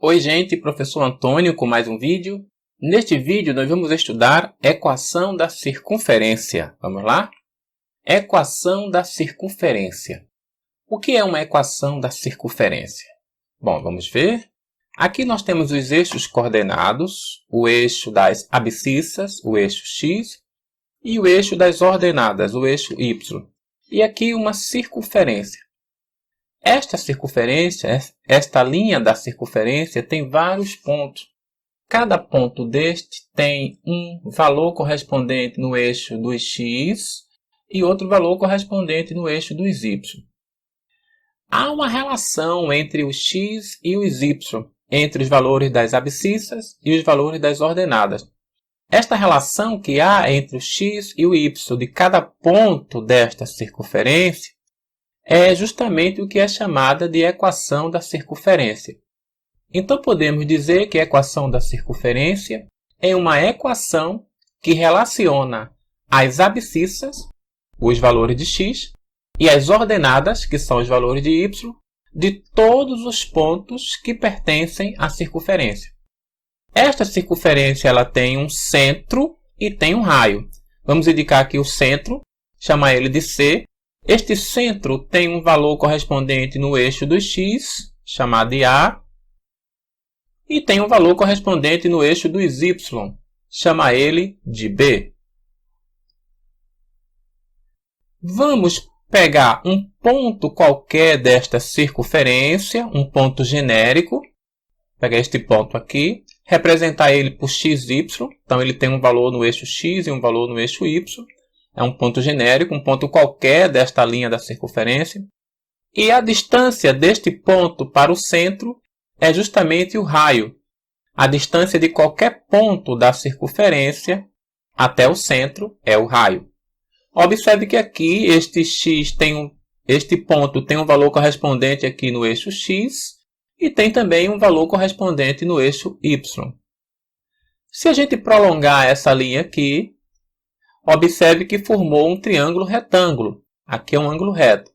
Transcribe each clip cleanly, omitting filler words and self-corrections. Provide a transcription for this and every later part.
Oi gente, professor Antônio com mais um vídeo. Neste vídeo nós vamos estudar equação da circunferência. Vamos lá? Equação da circunferência. O que é uma equação da circunferência? Bom, vamos ver. Aqui nós temos os eixos coordenados, o eixo das abscissas, o eixo x, e o eixo das ordenadas, o eixo y. E aqui uma circunferência. Esta circunferência, esta linha da circunferência tem vários pontos. Cada ponto deste tem um valor correspondente no eixo dos x e outro valor correspondente no eixo dos y. Há uma relação entre os x e os y, entre os valores das abscissas e os valores das ordenadas. Esta relação que há entre o x e o y de cada ponto desta circunferência é justamente o que é chamada de equação da circunferência. Então podemos dizer que a equação da circunferência é uma equação que relaciona as abscissas, os valores de x, e as ordenadas, que são os valores de y, de todos os pontos que pertencem à circunferência. Esta circunferência ela tem um centro e tem um raio. Vamos indicar aqui o centro, chamar ele de C. Este centro tem um valor correspondente no eixo do x, chamado de A, e tem um valor correspondente no eixo dos y, chama ele de B. Vamos pegar um ponto qualquer desta circunferência, um ponto genérico, pegar este ponto aqui, representar ele por xy, então ele tem um valor no eixo x e um valor no eixo y. É um ponto genérico, um ponto qualquer desta linha da circunferência. E a distância deste ponto para o centro é justamente o raio. A distância de qualquer ponto da circunferência até o centro é o raio. Observe que aqui este ponto tem um valor correspondente aqui no eixo x e tem também um valor correspondente no eixo y. Se a gente prolongar essa linha aqui, observe que formou um triângulo retângulo. Aqui é um ângulo reto.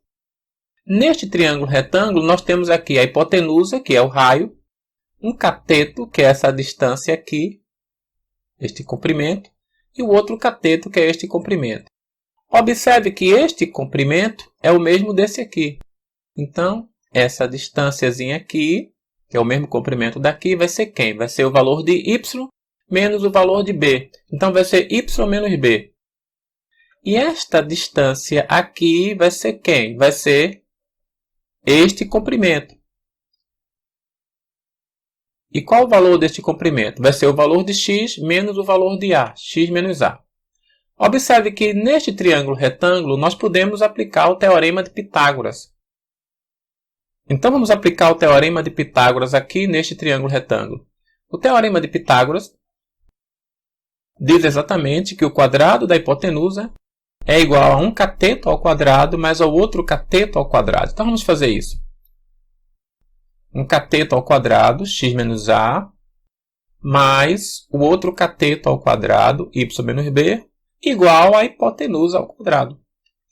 Neste triângulo retângulo, nós temos aqui a hipotenusa, que é o raio, um cateto, que é essa distância aqui, este comprimento, e o outro cateto, que é este comprimento. Observe que este comprimento é o mesmo desse aqui. Então, essa distânciazinha aqui, que é o mesmo comprimento daqui, vai ser quem? Vai ser o valor de y menos o valor de b. Então, vai ser y menos b. E esta distância aqui vai ser quem? Vai ser este comprimento. E qual o valor deste comprimento? Vai ser o valor de x menos o valor de a, x menos a. Observe que neste triângulo retângulo nós podemos aplicar o teorema de Pitágoras. Então vamos aplicar o teorema de Pitágoras aqui neste triângulo retângulo. O teorema de Pitágoras diz exatamente que o quadrado da hipotenusa é igual a um cateto ao quadrado mais ao outro cateto ao quadrado. Então vamos fazer isso. Um cateto ao quadrado, x menos a, mais o outro cateto ao quadrado, y menos b, igual a hipotenusa ao quadrado,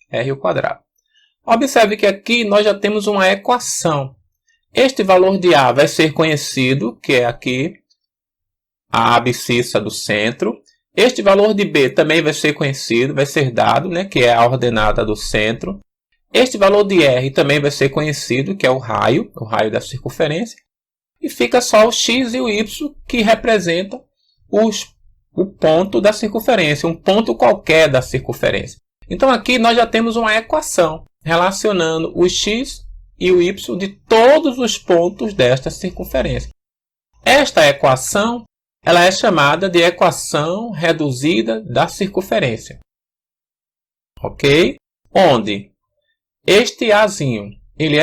r ao quadrado. Observe que aqui nós já temos uma equação. Este valor de a vai ser conhecido, que é aqui a abscissa do centro. Este valor de b também vai ser conhecido, vai ser dado, que é a ordenada do centro. Este valor de r também vai ser conhecido, que é o raio da circunferência. E fica só o x e o y, que representam o ponto da circunferência, um ponto qualquer da circunferência. Então aqui nós já temos uma equação relacionando o x e o y de todos os pontos desta circunferência. Esta equação ela é chamada de equação reduzida da circunferência. Ok? Onde este Azinho, ele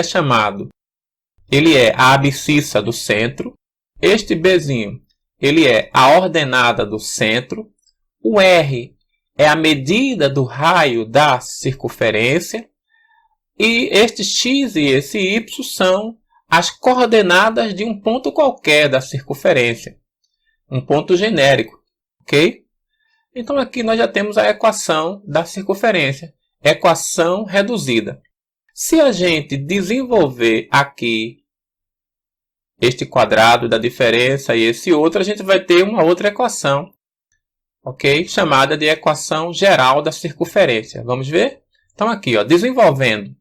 é a abscissa do centro. Este Bzinho, ele é a ordenada do centro. O R é a medida do raio da circunferência. E este X e esse Y são as coordenadas de um ponto qualquer da circunferência. Um ponto genérico, ok? Então aqui nós já temos a equação da circunferência, equação reduzida. Se a gente desenvolver aqui este quadrado da diferença e esse outro, a gente vai ter uma outra equação, ok? Chamada de equação geral da circunferência. Vamos ver? Então aqui, ó, desenvolvendo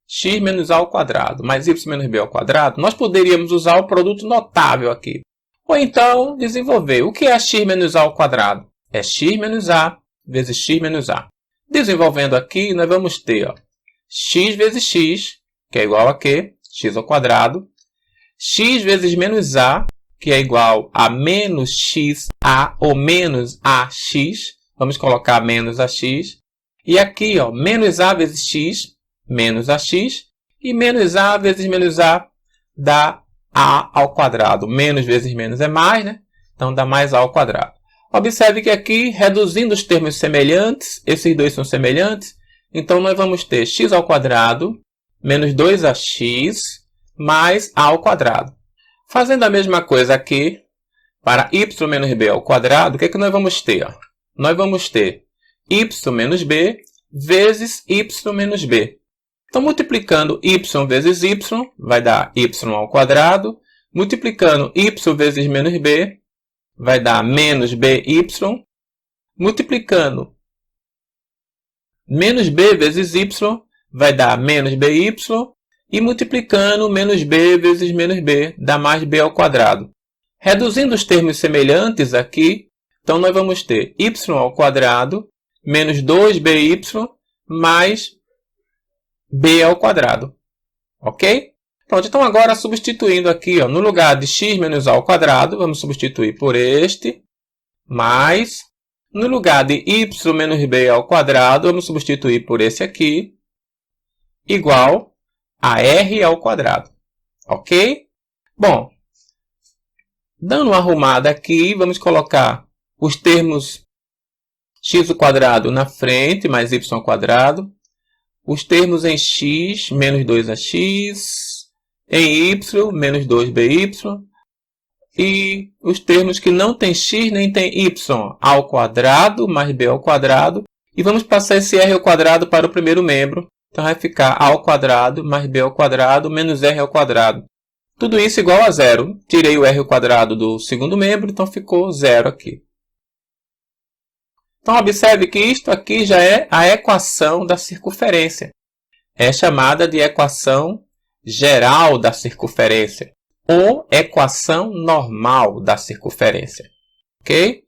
x menos a ao quadrado mais y menos b ao quadrado, nós poderíamos usar o produto notável aqui. Ou então desenvolver o que é x menos a ao quadrado? É x menos a vezes x menos a. Desenvolvendo aqui, nós vamos ter ó, x vezes x, que é igual a quê? X ao quadrado. X vezes menos a, que é igual a menos xa ou menos ax. Vamos colocar menos ax. E aqui, ó, menos a vezes x, menos ax. E menos a vezes menos a dá a ao quadrado. Menos vezes menos é mais, né? Então dá mais a ao quadrado. Observe que aqui, reduzindo os termos semelhantes, esses dois são semelhantes, então nós vamos ter x ao quadrado menos 2ax mais a ao quadrado. Fazendo a mesma coisa aqui, para y menos b ao quadrado, o que é que nós vamos ter? Nós vamos ter y menos b vezes y menos b. Então, multiplicando y vezes y, vai dar y ao quadrado. Multiplicando y vezes menos b, vai dar menos by. Multiplicando menos b vezes y, vai dar menos by. E multiplicando menos b vezes menos b, dá mais b ao quadrado. Reduzindo os termos semelhantes aqui, então nós vamos ter y ao quadrado menos 2by mais b ao quadrado. Ok? Pronto, então agora substituindo aqui, ó, no lugar de x menos a ao quadrado, vamos substituir por este, mais, no lugar de y menos b ao quadrado, vamos substituir por esse aqui, igual a r ao quadrado. Ok? Bom, dando uma arrumada aqui, vamos colocar os termos x ao quadrado na frente, mais y ao quadrado, os termos em x, menos 2ax, em y, menos 2by, e os termos que não tem x nem tem y, ao quadrado mais b ao quadrado, e vamos passar esse r ao quadrado para o primeiro membro, então vai ficar a ao quadrado mais b ao quadrado menos r ao quadrado. Tudo isso igual a zero. Tirei o r ao quadrado do segundo membro, então ficou zero aqui. Então observe que isto aqui já é a equação da circunferência. É chamada de equação geral da circunferência, ou equação normal da circunferência. Ok?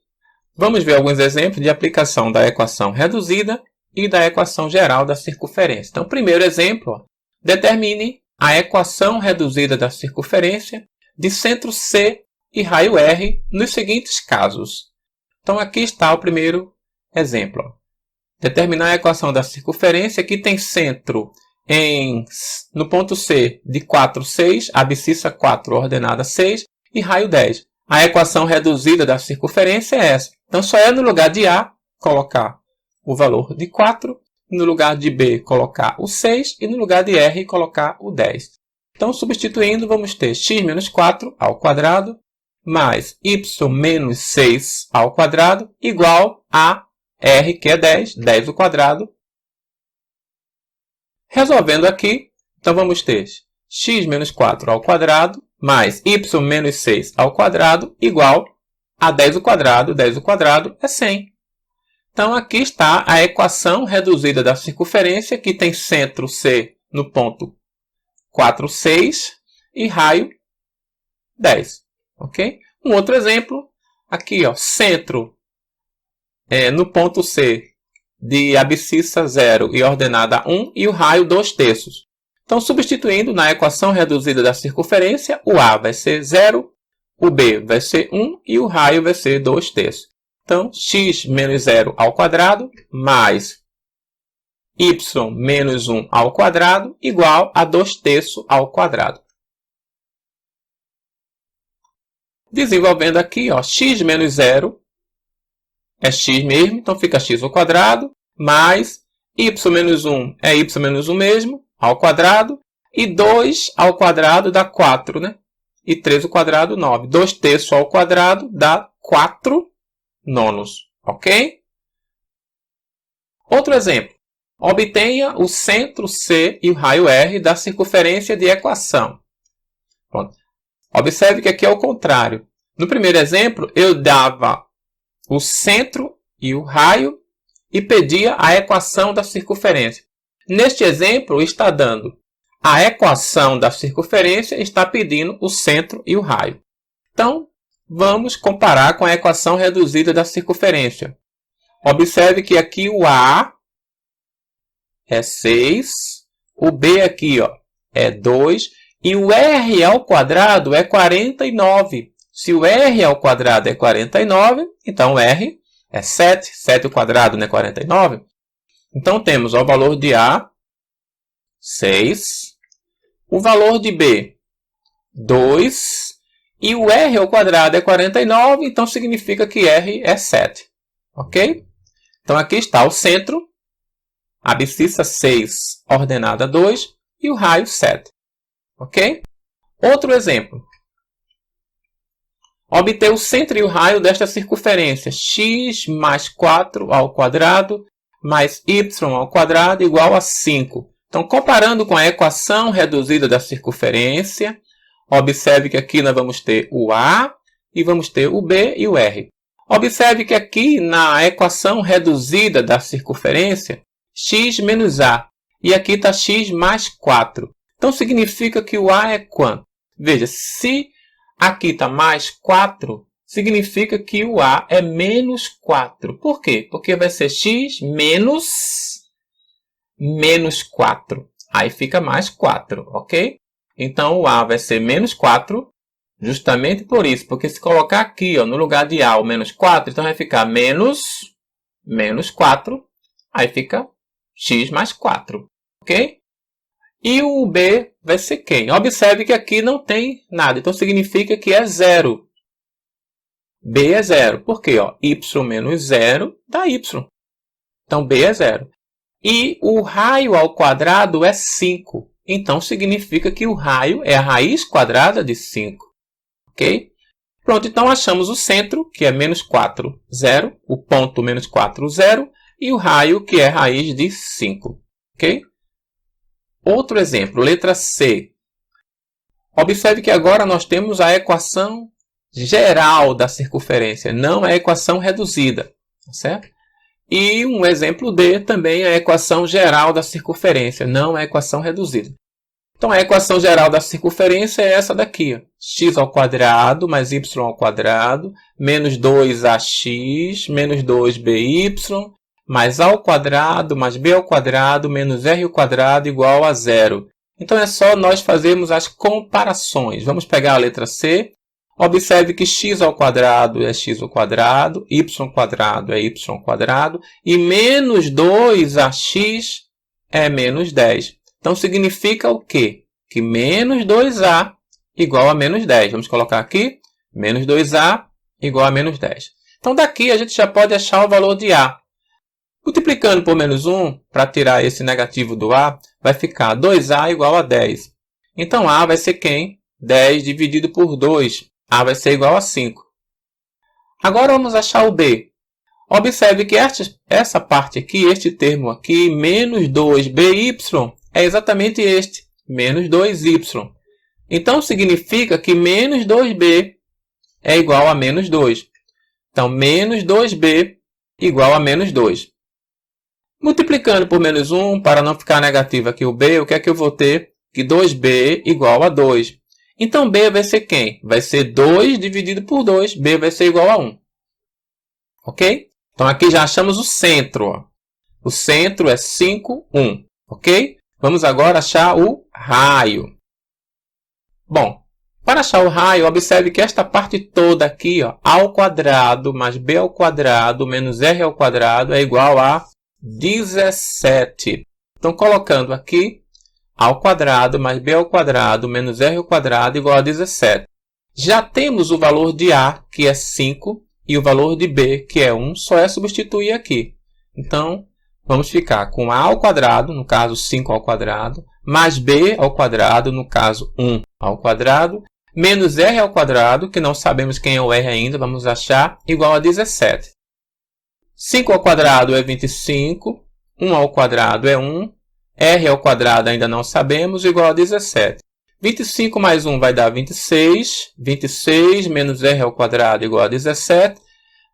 Vamos ver alguns exemplos de aplicação da equação reduzida e da equação geral da circunferência. Então, primeiro exemplo, ó, determine a equação reduzida da circunferência de centro C e raio R nos seguintes casos. Então, aqui está o primeiro exemplo. Ó. Determinar a equação da circunferência que tem centro no ponto C de 4, 6, abscissa 4, ordenada 6 e raio 10. A equação reduzida da circunferência é essa. Então, só é no lugar de A colocar o valor de 4, no lugar de B colocar o 6 e no lugar de R colocar o 10. Então, substituindo, vamos ter x menos 4 ao quadrado mais y menos 6 ao quadrado igual a R, que é 10, 10 ao quadrado. Resolvendo aqui, então vamos ter x menos 4 ao quadrado mais y menos 6 ao quadrado igual a 10 ao quadrado. 10 ao quadrado é 100. Então aqui está a equação reduzida da circunferência que tem centro C no ponto 4, 6 e raio 10. Ok? Um outro exemplo, aqui ó, centro no ponto C de abscissa 0 e ordenada 1 e o raio 2/3. Então, substituindo na equação reduzida da circunferência, o A vai ser 0, o B vai ser 1 e o raio vai ser 2/3. Então, x menos 0 ao quadrado mais y menos 1 ao quadrado igual a 2/3 ao quadrado. Desenvolvendo aqui, ó, x menos 0 é x mesmo, então fica x ao quadrado, mais y menos 1 é y menos 1 mesmo, ao quadrado, e 2 ao quadrado dá 4, né? E 3 ao quadrado, 9. 2/3 ao quadrado dá 4 nonos, ok? Outro exemplo. Obtenha o centro C e o raio R da circunferência de equação Pronto. Observe que aqui é o contrário. No primeiro exemplo, eu dava o centro e o raio e pedia a equação da circunferência. Neste exemplo, está dando a equação da circunferência e está pedindo o centro e o raio. Então, vamos comparar com a equação reduzida da circunferência. Observe que aqui o A é 6, o B aqui é 2 e o R ao quadrado é 49. Se o R ao quadrado é 49, então o R é 7. 7 ao quadrado não é 49? Então temos o valor de A, 6, o valor de B, 2, e o R ao quadrado é 49, então significa que R é 7. Ok? Então aqui está o centro, a abscissa 6, ordenada 2, e o raio 7. Ok? Outro exemplo. Obter o centro e o raio desta circunferência, x mais 4 ao quadrado mais y ao quadrado igual a 5. Então, comparando com a equação reduzida da circunferência, observe que aqui nós vamos ter o A e vamos ter o B e o R. Observe que aqui na equação reduzida da circunferência, x menos A, e aqui está x mais 4. Então, significa que o A é quanto? Veja, se aqui está mais 4, significa que o A é menos 4. Por quê? Porque vai ser x menos 4. Aí fica mais 4, ok? Então, o A vai ser menos 4, justamente por isso. Porque se colocar aqui no lugar de A o menos 4, então vai ficar menos 4. Aí fica x mais 4, ok? E o B vai ser quem? Observe que aqui não tem nada, então significa que é 0. B é 0. Por quê? Y menos 0 dá Y. Então, B é 0. E o raio ao quadrado é 5. Então, significa que o raio é a raiz quadrada de 5. Ok? Pronto, então achamos o centro, que é menos 4, 0. O ponto menos 4, 0. E o raio, que é a raiz de 5. Ok? Outro exemplo, letra C. Observe que agora nós temos a equação geral da circunferência, não a equação reduzida. Certo? E um exemplo D também é a equação geral da circunferência, não a equação reduzida. Então a equação geral da circunferência é essa daqui. X ao quadrado mais y ao quadrado menos 2ax menos 2by mais a ao quadrado mais b ao quadrado menos r ao quadrado igual a 0. Então é só nós fazermos as comparações. Vamos pegar a letra C. Observe que x ao quadrado é x ao quadrado, y ao quadrado é y ao quadrado e menos 2ax é menos 10. Então significa o quê? Que menos 2a igual a menos 10. Vamos colocar aqui, menos 2a igual a menos 10. Então daqui a gente já pode achar o valor de a. Multiplicando por menos 1, para tirar esse negativo do A, vai ficar 2A igual a 10. Então, A vai ser quem? 10 dividido por 2. A vai ser igual a 5. Agora, vamos achar o B. Observe que essa parte aqui, este termo aqui, menos 2BY, é exatamente este, menos 2Y. Então, significa que menos 2B é igual a menos 2. Então, menos 2B igual a menos 2. Multiplicando por menos 1, para não ficar negativo aqui o B, o que é que eu vou ter? Que 2B igual a 2. Então, B vai ser quem? Vai ser 2 dividido por 2. B vai ser igual a 1. Ok? Então, aqui já achamos o centro. O centro é 5, 1. Ok? Vamos agora achar o raio. Bom, para achar o raio, observe que esta parte toda aqui, A ao quadrado mais B ao quadrado menos R ao quadrado é igual a 17. Então, colocando aqui, A ao quadrado mais B ao quadrado menos R ao quadrado igual a 17. Já temos o valor de A, que é 5, e o valor de B, que é 1, só é substituir aqui. Então, vamos ficar com A ao quadrado, no caso 5 ao quadrado, mais B ao quadrado, no caso 1 ao quadrado, menos R ao quadrado, que não sabemos quem é o R ainda, vamos achar, igual a 17. 5 ao quadrado é 25, 1 ao quadrado é 1, R ao quadrado ainda não sabemos, igual a 17. 25 mais 1 vai dar 26. 26 menos r ao quadrado igual a 17.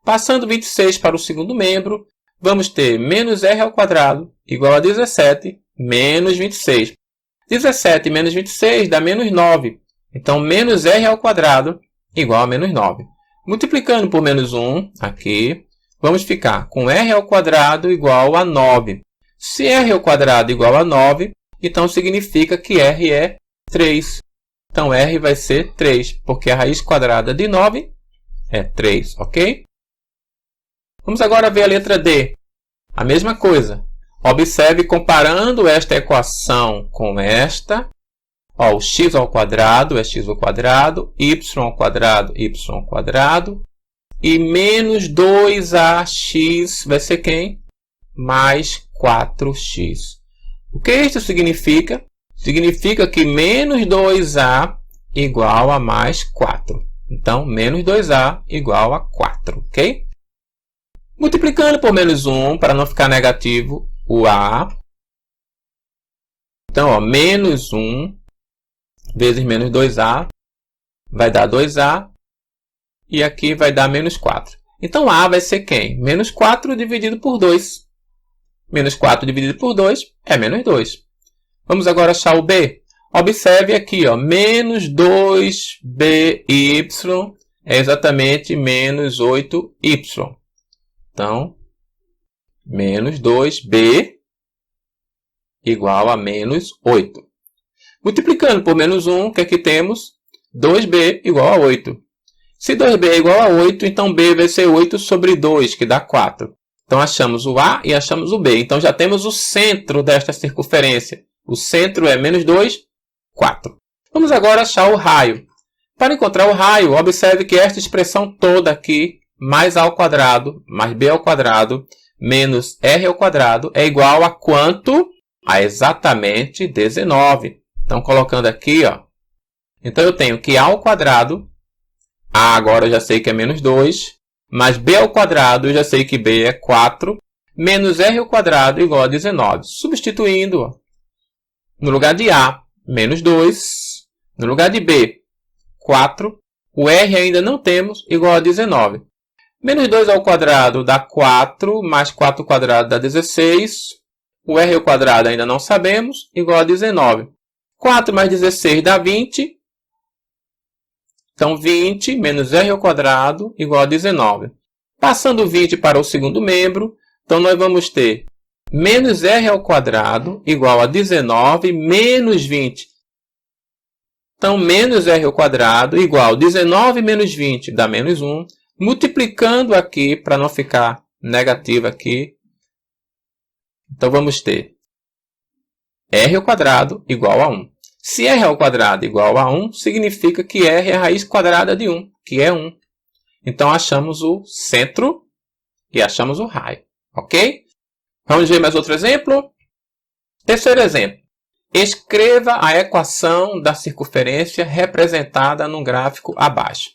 Passando 26 para o segundo membro, vamos ter menos r ao quadrado igual a 17 menos 26. 17 menos 26 dá menos 9. Então, menos r ao quadrado igual a menos 9. Multiplicando por menos 1, aqui, vamos ficar com r ao quadrado igual a 9. Se r ao quadrado igual a 9, então significa que r é 3. Então, r vai ser 3, porque a raiz quadrada de 9 é 3, ok? Vamos agora ver a letra D. A mesma coisa. Observe comparando esta equação com esta. Ó, o x ao quadrado é x ao quadrado, y ao quadrado, y ao quadrado. E menos 2ax vai ser quem? Mais 4x. O que isso significa? Significa que menos 2a igual a mais 4. Então, menos 2a igual a 4, ok? Multiplicando por menos 1, para não ficar negativo, o a. Então, ó, menos 1 vezes menos 2a vai dar 2a. E aqui vai dar menos 4. Então, a vai ser quem? Menos 4 dividido por 2. Menos 4 dividido por 2 é menos 2. Vamos agora achar o b. Observe aqui, ó, menos 2by é exatamente menos 8y. Então, menos 2b igual a menos 8. Multiplicando por menos 1, o que é que temos? 2b igual a 8. Se 2b é igual a 8, então b vai ser 8 sobre 2, que dá 4. Então, achamos o a e achamos o b. Então, já temos o centro desta circunferência. O centro é menos 2, 4. Vamos agora achar o raio. Para encontrar o raio, observe que esta expressão toda aqui, mais a ao quadrado, mais b ao quadrado, menos r ao quadrado, é igual a quanto? A exatamente 19. Então, colocando aqui, ó. Então, eu tenho que a ao quadrado, a agora eu já sei que é menos 2, mais b ao quadrado, eu já sei que b é 4, menos r ao quadrado igual a 19. Substituindo, ó, no lugar de a, menos 2, no lugar de b, 4, o r ainda não temos, igual a 19. Menos 2 ao quadrado dá 4, mais 4 ao quadrado dá 16. O r ao quadrado ainda não sabemos, igual a 19. 4 mais 16 dá 20. Então, 20 menos r ao quadrado igual a 19. Passando 20 para o segundo membro, então nós vamos ter menos r ao quadrado igual a 19 menos 20. Então, menos r ao quadrado igual a 19 menos 20 dá menos 1. Multiplicando aqui, para não ficar negativo aqui, então vamos ter r ao quadrado igual a 1. Se r ao quadrado igual a 1, significa que r é a raiz quadrada de 1, que é 1. Então, achamos o centro e achamos o raio. Ok? Vamos ver mais outro exemplo? Terceiro exemplo. Escreva a equação da circunferência representada no gráfico abaixo.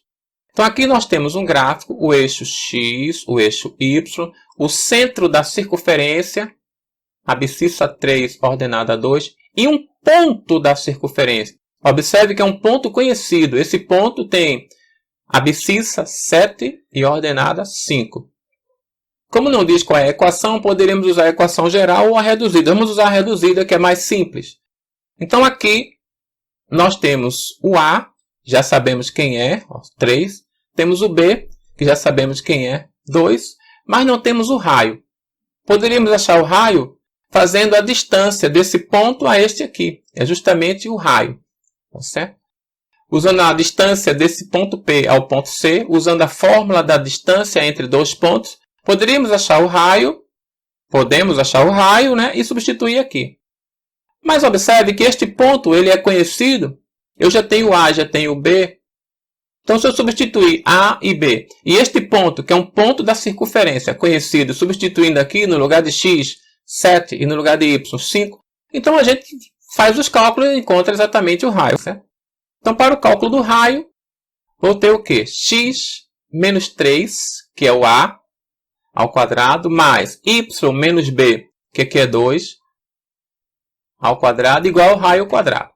Então, aqui nós temos um gráfico, o eixo x, o eixo y, o centro da circunferência, abscissa 3, ordenada 2, e um ponto da circunferência. Observe que é um ponto conhecido. Esse ponto tem abscissa 7 e ordenada 5. Como não diz qual é a equação, poderíamos usar a equação geral ou a reduzida. Vamos usar a reduzida, que é mais simples. Então, aqui nós temos o a, já sabemos quem é, 3. Temos o b, que já sabemos quem é, 2. Mas não temos o raio. Poderíamos achar o raio fazendo a distância desse ponto a este aqui. É justamente o raio. Tá certo? Usando a distância desse ponto P ao ponto C, usando a fórmula da distância entre dois pontos, poderíamos achar o raio. Podemos achar o raio, né? E substituir aqui. Mas observe que este ponto ele é conhecido. Eu já tenho A, já tenho B. Então, se eu substituir A e B, e este ponto, que é um ponto da circunferência conhecido, substituindo aqui no lugar de X, 7 e no lugar de Y, 5, então a gente faz os cálculos e encontra exatamente o raio. Certo? Então, para o cálculo do raio, vou ter o quê? X menos 3, que é o A, ao quadrado, mais Y menos B, que aqui é 2, ao quadrado, igual ao raio ao quadrado.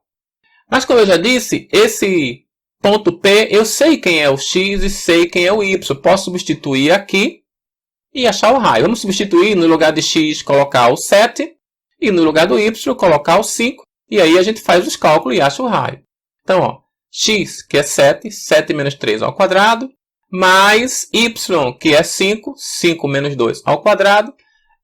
Mas como eu já disse, esse ponto P, eu sei quem é o x e sei quem é o y. Posso substituir aqui e achar o raio. Vamos substituir, no lugar de x, colocar o 7 e no lugar do y, colocar o 5. E aí a gente faz os cálculos e acha o raio. Então, ó, x, que é 7, 7 menos 3 ao quadrado, mais y, que é 5, 5 menos 2 ao quadrado,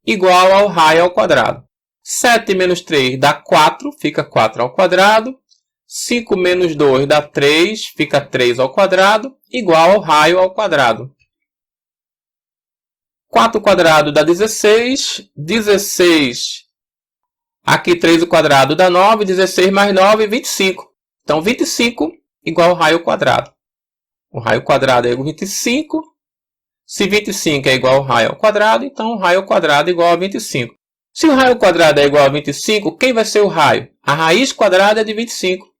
igual ao raio ao quadrado. 7 menos 3 dá 4, fica 4 ao quadrado. 5 menos 2 dá 3, fica 3 ao quadrado, igual ao raio ao quadrado. 4 ao quadrado dá 16, 16, aqui 3 ao quadrado dá 9, 16 mais 9, 25. Então, 25 igual ao raio ao quadrado. O raio ao quadrado é igual a 25. Se 25 é igual ao raio ao quadrado, então o raio ao quadrado é igual a 25. Se o raio ao quadrado é igual a 25, quem vai ser o raio? A raiz quadrada é de 25.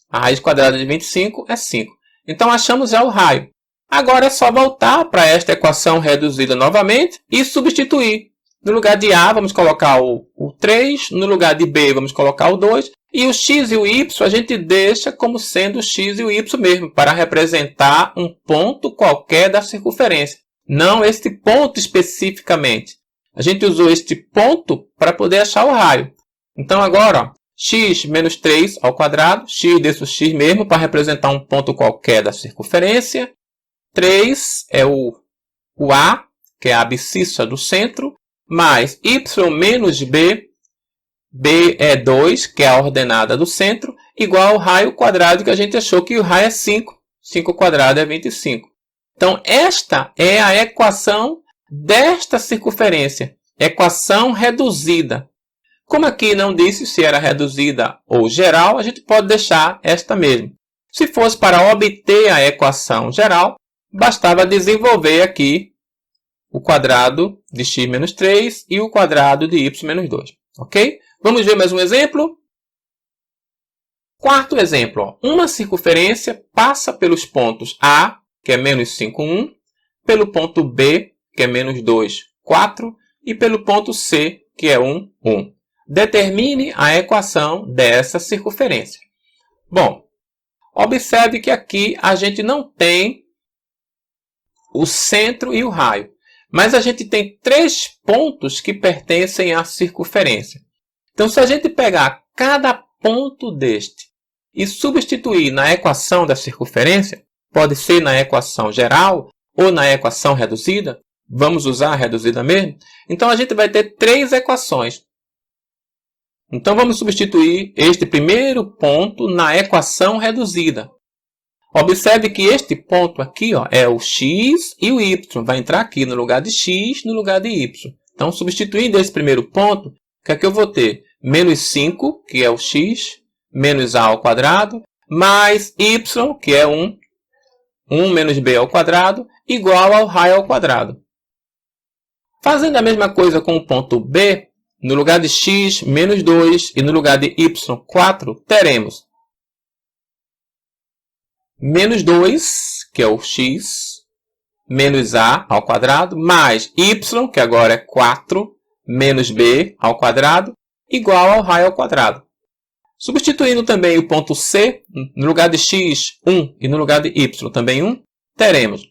A raiz quadrada de 25 é 5. Então, achamos já o raio. Agora é só voltar para esta equação reduzida novamente e substituir. No lugar de A, vamos colocar o 3. No lugar de B, vamos colocar o 2. E o x e o y a gente deixa como sendo o x e o y mesmo, para representar um ponto qualquer da circunferência. Não este ponto especificamente. A gente usou este ponto para poder achar o raio. Então agora, ó, x menos 3 ao quadrado, x desse x mesmo, para representar um ponto qualquer da circunferência. 3 é o A, que é a abscissa do centro, mais y menos b, b é 2, que é a ordenada do centro, igual ao raio quadrado, que a gente achou que o raio é 5. 5 ao quadrado é 25. Então, esta é a equação desta circunferência. Equação reduzida. Como aqui não disse se era reduzida ou geral, a gente pode deixar esta mesmo. Se fosse para obter a equação geral, bastava desenvolver aqui o quadrado de x menos 3 e o quadrado de y menos 2. Ok? Vamos ver mais um exemplo. Quarto exemplo. Ó. Uma circunferência passa pelos pontos A, que é menos 5, 1, pelo ponto B, que é menos 2, 4, e pelo ponto C, que é 1, 1. Determine a equação dessa circunferência. Bom, observe que aqui a gente não tem o centro e o raio. Mas a gente tem 3 pontos que pertencem à circunferência. Então, se a gente pegar cada ponto deste e substituir na equação da circunferência, pode ser na equação geral ou na equação reduzida, vamos usar a reduzida mesmo, então a gente vai ter 3 equações. Então, vamos substituir este primeiro ponto na equação reduzida. Observe que este ponto aqui ó, é o x e o y. Vai entrar aqui no lugar de x, no lugar de y. Então, substituindo esse primeiro ponto, o que é que eu vou ter? Menos 5, que é o x, menos a ao quadrado, mais y, que é 1, 1 menos b ao quadrado, igual ao raio ao quadrado. Fazendo a mesma coisa com o ponto B, no lugar de x, menos 2, e no lugar de y, 4, teremos menos 2, que é o x, menos a ao quadrado, mais y, que agora é 4, menos b ao quadrado, igual ao raio ao quadrado. Substituindo também o ponto C, no lugar de x, 1, e no lugar de y, também 1, teremos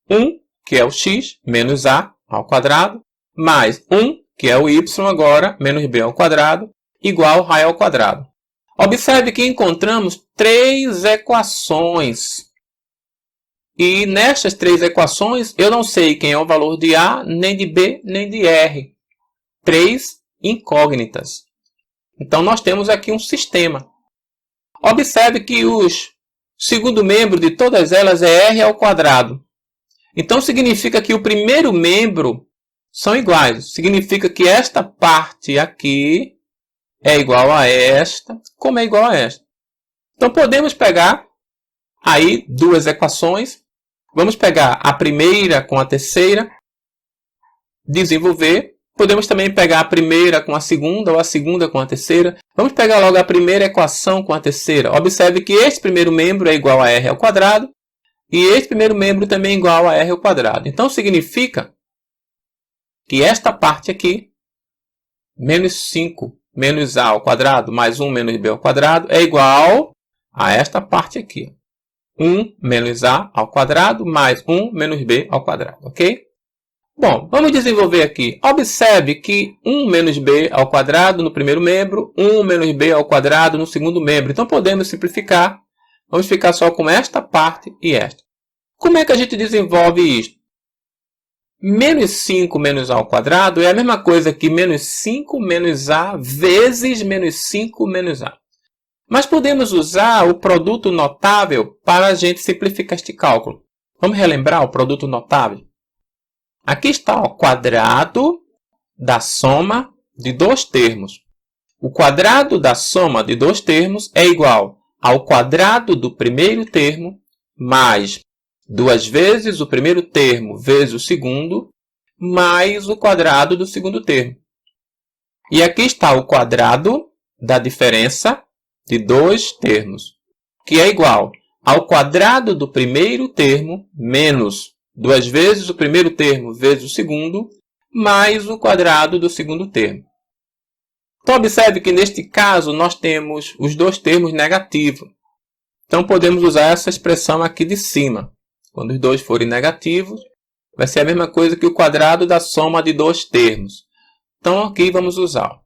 1, que é o x, menos a ao quadrado, mais 1, que é o y agora, menos b ao quadrado, igual ao raio ao quadrado. Observe que encontramos 3 equações. E nestas 3 equações, eu não sei quem é o valor de A, nem de B, nem de R. 3 incógnitas. Então, nós temos aqui um sistema. Observe que o segundo membro de todas elas é R ao quadrado. Então, significa que o primeiro membro são iguais. Significa que esta parte aqui é igual a esta, como é igual a esta. Então, podemos pegar aí 2 equações. Vamos pegar a primeira com a terceira, desenvolver. Podemos também pegar a primeira com a segunda ou a segunda com a terceira. Vamos pegar logo a primeira equação com a terceira. Observe que este primeiro membro é igual a r ao quadrado e este primeiro membro também é igual a r ao quadrado. Então, significa que esta parte aqui, menos 5 menos a ao quadrado mais 1 menos b ao quadrado é igual a esta parte aqui. 1 menos a ao quadrado mais 1 menos b ao quadrado, ok? Bom, vamos desenvolver aqui. Observe que 1 menos b ao quadrado no primeiro membro, 1 menos b ao quadrado no segundo membro. Então, podemos simplificar. Vamos ficar só com esta parte e esta. Como é que a gente desenvolve isto? Menos 5 menos a ao quadrado é a mesma coisa que menos 5 menos a vezes menos 5 menos a. Mas podemos usar o produto notável para a gente simplificar este cálculo. Vamos relembrar o produto notável? Aqui está o quadrado da soma de dois termos. O quadrado da soma de dois termos é igual ao quadrado do primeiro termo mais 2 vezes o primeiro termo vezes o segundo mais o quadrado do segundo termo. E aqui está o quadrado da diferença de dois termos, que é igual ao quadrado do primeiro termo menos 2 vezes o primeiro termo vezes o segundo, mais o quadrado do segundo termo. Então, observe que neste caso nós temos os dois termos negativos. Então, podemos usar essa expressão aqui de cima. Quando os dois forem negativos, vai ser a mesma coisa que o quadrado da soma de dois termos. Então, aqui vamos usar.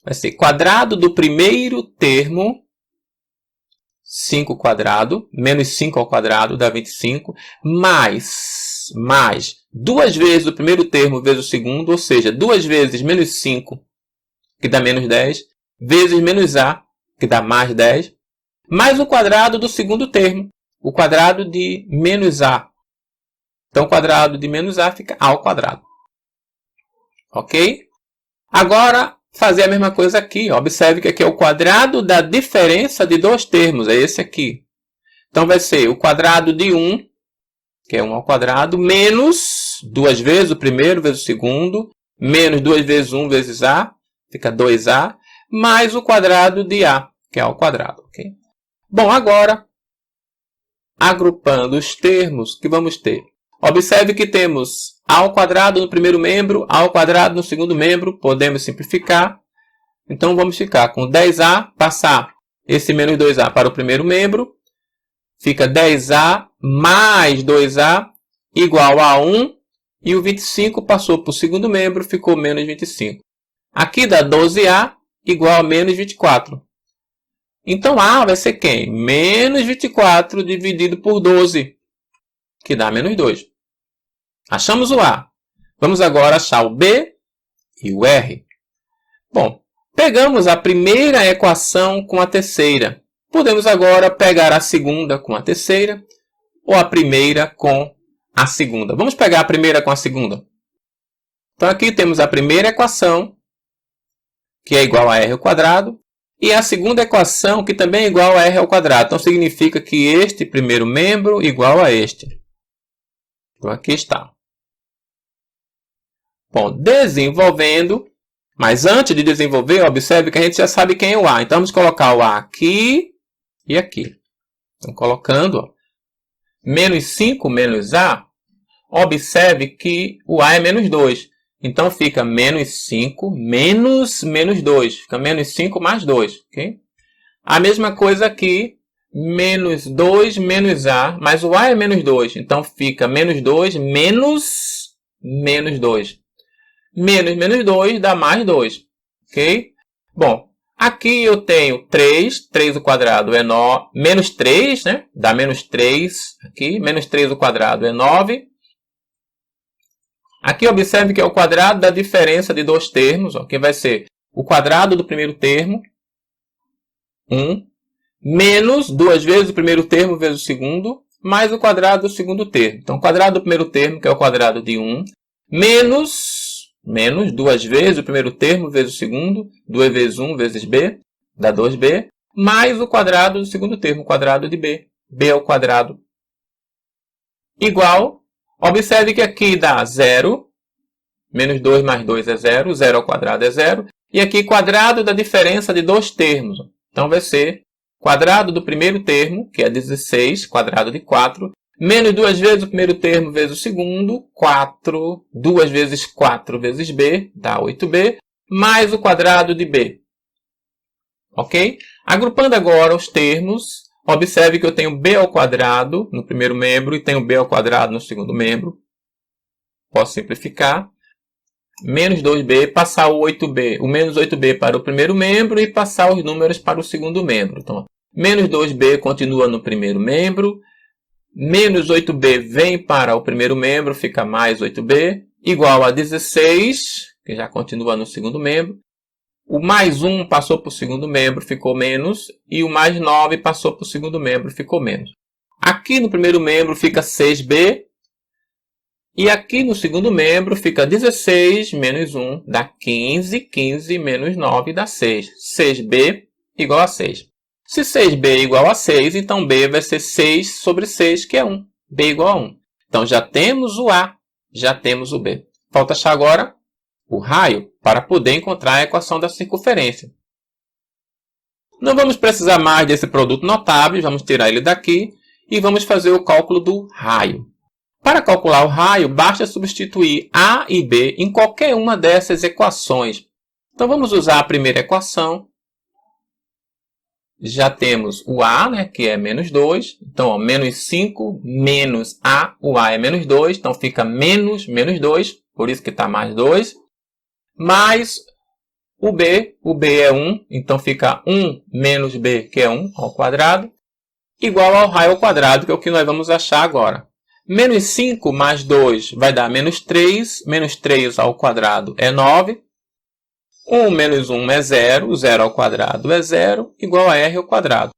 Vai ser quadrado do primeiro termo, 5 quadrado, menos 5 ao quadrado dá 25, mais 2 vezes o primeiro termo vezes o segundo, ou seja, 2 vezes menos 5, que dá menos 10, vezes menos a, que dá mais 10, mais o quadrado do segundo termo, o quadrado de menos a. Então, o quadrado de menos a fica a ao quadrado. Ok? Agora, fazer a mesma coisa aqui. Observe que aqui é o quadrado da diferença de dois termos. É esse aqui. Então, vai ser o quadrado de 1, que é 1 ao quadrado, menos 2 vezes o primeiro vezes o segundo, menos 2 vezes 1 vezes a, fica 2a, mais o quadrado de a, que é ao quadrado. Okay? Bom, agora, agrupando os termos que vamos ter. Observe que temos a ao quadrado no primeiro membro, a ao quadrado no segundo membro. Podemos simplificar. Então, vamos ficar com 10a, passar esse menos 2a para o primeiro membro. Fica 10a mais 2a igual a 1. E o 25 passou para o segundo membro, ficou menos 25. Aqui dá 12a igual a menos 24. Então, a vai ser quem? Menos 24 dividido por 12, que dá menos 2. Achamos o A. Vamos agora achar o B e o R. Bom, pegamos a primeira equação com a terceira. Podemos agora pegar a segunda com a terceira ou a primeira com a segunda. Vamos pegar a primeira com a segunda. Então, aqui temos a primeira equação, que é igual a R ao quadrado, e a segunda equação, que também é igual a R ao quadrado. Então, significa que este primeiro membro é igual a este. Então, aqui está. Bom, desenvolvendo, mas antes de desenvolver, observe que a gente já sabe quem é o A. Então, vamos colocar o A aqui e aqui. Então, colocando, ó, menos 5 menos A, observe que o A é menos 2. Então, fica menos 5 menos 2. Fica menos 5 mais 2. Okay? A mesma coisa aqui, menos 2 menos A, mas o A é menos 2. Então, fica menos 2 menos 2. Menos 2 dá mais 2. Ok? Bom, aqui eu tenho 3. 3 ao quadrado é 9. Menos 3, né? Dá menos 3 aqui. Menos 3 ao quadrado é 9. Aqui observe que é o quadrado da diferença de dois termos, ó, que vai ser o quadrado do primeiro termo, 1, menos 2 vezes o primeiro termo vezes o segundo, mais o quadrado do segundo termo. Então, o quadrado do primeiro termo, que é o quadrado de 1, menos 2 vezes o primeiro termo vezes o segundo, 2 vezes 1 vezes b, dá 2b, mais o quadrado do segundo termo, o quadrado de b, b ao quadrado, igual, observe que aqui dá 0, menos 2 mais 2 é 0, 0 ao quadrado é 0, e aqui quadrado da diferença de dois termos. Então, vai ser quadrado do primeiro termo, que é 16, quadrado de 4, menos 2 vezes o primeiro termo vezes o segundo, 4, 2 vezes 4 vezes b, dá 8b, mais o quadrado de b. Ok? Agrupando agora os termos, observe que eu tenho b ao quadrado no primeiro membro e tenho b ao quadrado no segundo membro. Posso simplificar. Menos 2b, passar o 8b, o menos 8b para o primeiro membro e passar os números para o segundo membro. Então, menos 2b continua no primeiro membro, menos 8b vem para o primeiro membro, fica mais 8b, igual a 16, que já continua no segundo membro. O mais 1 passou para o segundo membro, ficou menos, e o mais 9 passou para o segundo membro, ficou menos. Aqui no primeiro membro fica 6b, e aqui no segundo membro fica 16 menos 1 dá 15, 15 menos 9 dá 6. 6b igual a 6. Se 6b é igual a 6, então b vai ser 6 sobre 6, que é 1. b igual a 1. Então já temos o a, já temos o b. Falta achar agora o raio para poder encontrar a equação da circunferência. Não vamos precisar mais desse produto notável, vamos tirar ele daqui e vamos fazer o cálculo do raio. Para calcular o raio, basta substituir a e b em qualquer uma dessas equações. Então vamos usar a primeira equação. Já temos o a, né, que é menos 2. Então, ó, menos 5 menos a, o a é menos 2. Então fica menos 2, por isso que está mais 2. Mais o b é 1. Então fica 1 menos b, que é 1 ao quadrado, igual ao raio ao quadrado, que é o que nós vamos achar agora. Menos 5 mais 2 vai dar menos 3. Menos 3 ao quadrado é 9. 1 menos 1 é 0. 0 ao quadrado é 0. Igual a r ao quadrado.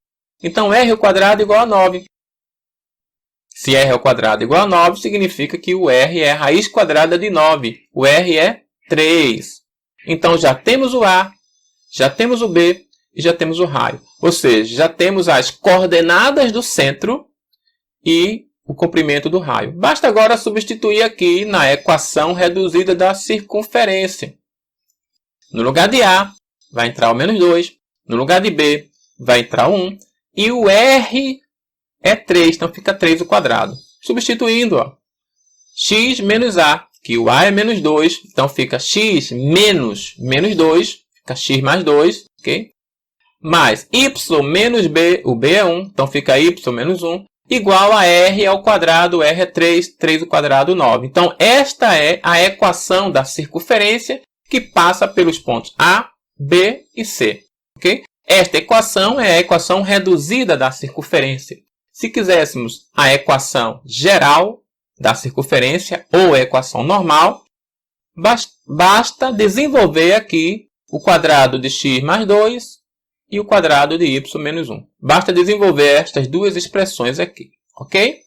Então, r ao quadrado é igual a 9. Se r ao quadrado é igual a 9, significa que o r é a raiz quadrada de 9. O r é 3. Então, já temos o a, já temos o b e já temos o raio. Ou seja, já temos as coordenadas do centro e o comprimento do raio. Basta agora substituir aqui na equação reduzida da circunferência. No lugar de a, vai entrar o menos 2. No lugar de b, vai entrar 1. E o r é 3, então fica 3 ao quadrado. Substituindo, ó, x menos a, que o a é menos 2, então fica x menos 2, fica x mais 2, ok? Mais y menos b, o b é 1, então fica y menos 1. Igual a r ao quadrado, r é 3, 3 ao quadrado, 9. Então, esta é a equação da circunferência que passa pelos pontos A, B e C. Okay? Esta equação é a equação reduzida da circunferência. Se quiséssemos a equação geral da circunferência ou a equação normal, basta desenvolver aqui o quadrado de x mais 2 e o quadrado de y menos 1. Basta desenvolver estas duas expressões aqui, ok?